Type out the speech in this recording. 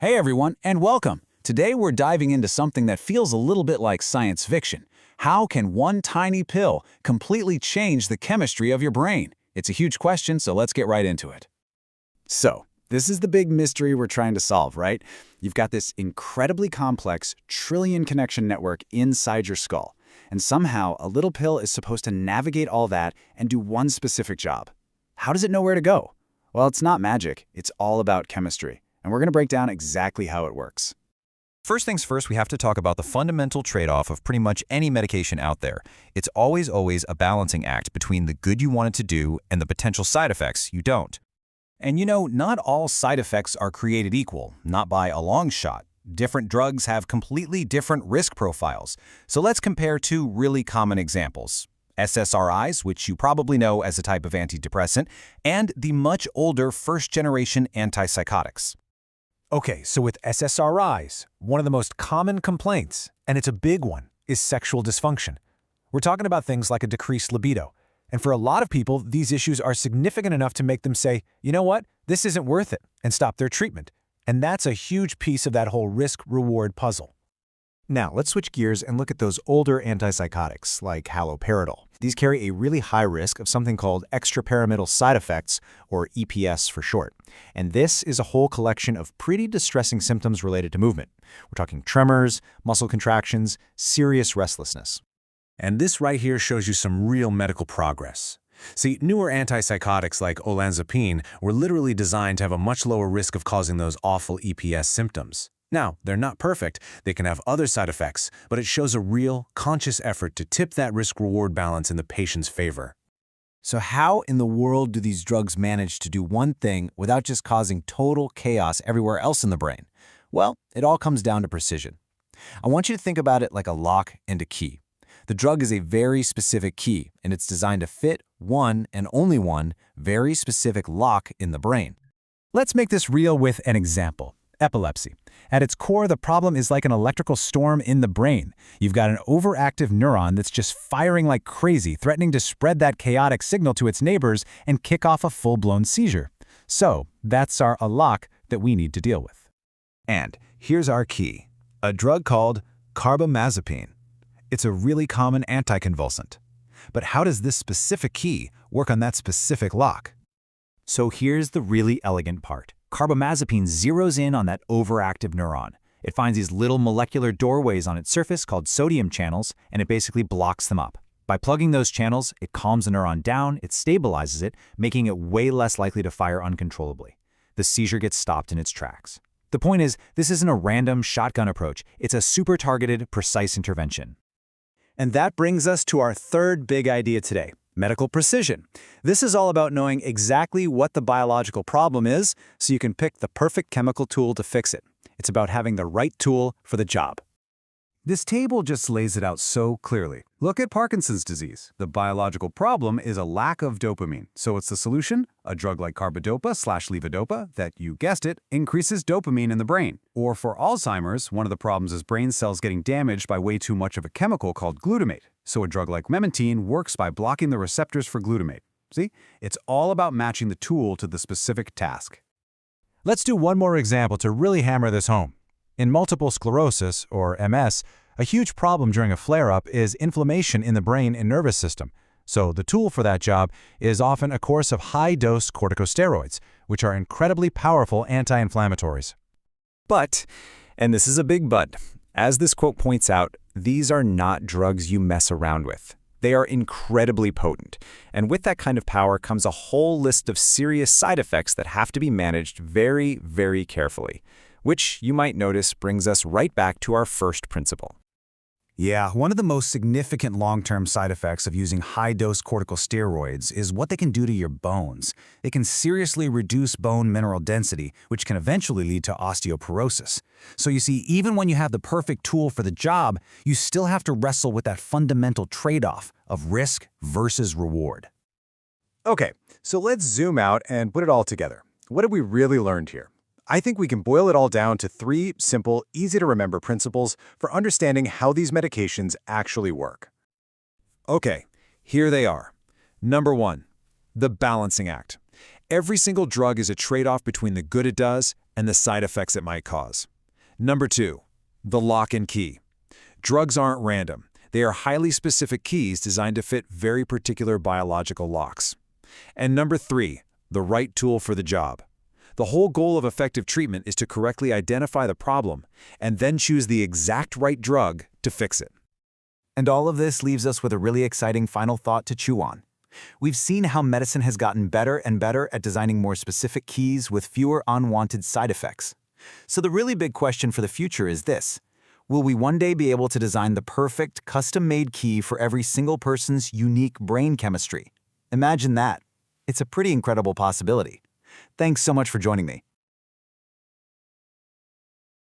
Hey everyone, and welcome! Today we're diving into something that feels a little bit like science fiction. How can one tiny pill completely change the chemistry of your brain? It's a huge question, so let's get right into it. So, this is the big mystery we're trying to solve, right? You've got this incredibly complex, trillion-connection network inside your skull, and somehow a little pill is supposed to navigate all that and do one specific job. How does it know where to go? Well, it's not magic, it's all about chemistry. And we're going to break down exactly how it works. First things first, we have to talk about the fundamental trade-off of pretty much any medication out there. It's always a balancing act between the good you want it to do and the potential side effects you don't. And you know, not all side effects are created equal, not by a long shot. Different drugs have completely different risk profiles. So let's compare two really common examples. SSRIs, which you probably know as a type of antidepressant, and the much older first-generation antipsychotics. Okay, so with SSRIs, one of the most common complaints, and it's a big one, is sexual dysfunction. We're talking about things like a decreased libido. And for a lot of people, these issues are significant enough to make them say, you know what, this isn't worth it, and stop their treatment. And that's a huge piece of that whole risk-reward puzzle. Now, let's switch gears and look at those older antipsychotics, like haloperidol. These carry a really high risk of something called extrapyramidal side effects, or EPS for short. And this is a whole collection of pretty distressing symptoms related to movement. We're talking tremors, muscle contractions, serious restlessness. And this right here shows you some real medical progress. See, newer antipsychotics like Olanzapine were literally designed to have a much lower risk of causing those awful EPS symptoms. Now, they're not perfect, they can have other side effects, but it shows a real, conscious effort to tip that risk-reward balance in the patient's favor. So how in the world do these drugs manage to do one thing without just causing total chaos everywhere else in the brain? Well, it all comes down to precision. I want you to think about it like a lock and a key. The drug is a very specific key, and it's designed to fit one and only one very specific lock in the brain. Let's make this real with an example. Epilepsy. At its core, the problem is like an electrical storm in the brain. You've got an overactive neuron that's just firing like crazy, threatening to spread that chaotic signal to its neighbors and kick off a full-blown seizure. So, that's our lock that we need to deal with. And here's our key, a drug called Carbamazepine. It's a really common anticonvulsant. But how does this specific key work on that specific lock? So here's the really elegant part. Carbamazepine zeroes in on that overactive neuron. It finds these little molecular doorways on its surface called sodium channels, and it basically blocks them up. By plugging those channels, it calms the neuron down, it stabilizes it, making it way less likely to fire uncontrollably. The seizure gets stopped in its tracks. The point is, this isn't a random shotgun approach. It's a super targeted, precise intervention. And that brings us to our third big idea today. Medical precision. This is all about knowing exactly what the biological problem is so you can pick the perfect chemical tool to fix it. It's about having the right tool for the job. This table just lays it out so clearly. Look at Parkinson's disease. The biological problem is a lack of dopamine. So what's the solution? A drug like carbidopa/levodopa that, you guessed it, increases dopamine in the brain. Or for Alzheimer's, one of the problems is brain cells getting damaged by way too much of a chemical called glutamate. So a drug like Memantine works by blocking the receptors for glutamate. See? It's all about matching the tool to the specific task. Let's do one more example to really hammer this home. In multiple sclerosis, or MS, a huge problem during a flare-up is inflammation in the brain and nervous system. So the tool for that job is often a course of high-dose corticosteroids, which are incredibly powerful anti-inflammatories. But, and this is a big but, as this quote points out, these are not drugs you mess around with. They are incredibly potent, and with that kind of power comes a whole list of serious side effects that have to be managed very, very carefully. Which, you might notice, brings us right back to our first principle. Yeah, one of the most significant long-term side effects of using high-dose corticosteroids is what they can do to your bones. They can seriously reduce bone mineral density, which can eventually lead to osteoporosis. So you see, even when you have the perfect tool for the job, you still have to wrestle with that fundamental trade-off of risk versus reward. Okay, so let's zoom out and put it all together. What have we really learned here? I think we can boil it all down to three simple, easy-to-remember principles for understanding how these medications actually work. Okay, here they are. Number one, the balancing act. Every single drug is a trade-off between the good it does and the side effects it might cause. Number 2, the lock and key. Drugs aren't random. They are highly specific keys designed to fit very particular biological locks. And number 3, the right tool for the job. The whole goal of effective treatment is to correctly identify the problem and then choose the exact right drug to fix it. And all of this leaves us with a really exciting final thought to chew on. We've seen how medicine has gotten better and better at designing more specific keys with fewer unwanted side effects. So the really big question for the future is this: will we one day be able to design the perfect, custom-made key for every single person's unique brain chemistry? Imagine that. It's a pretty incredible possibility. Thanks so much for joining me.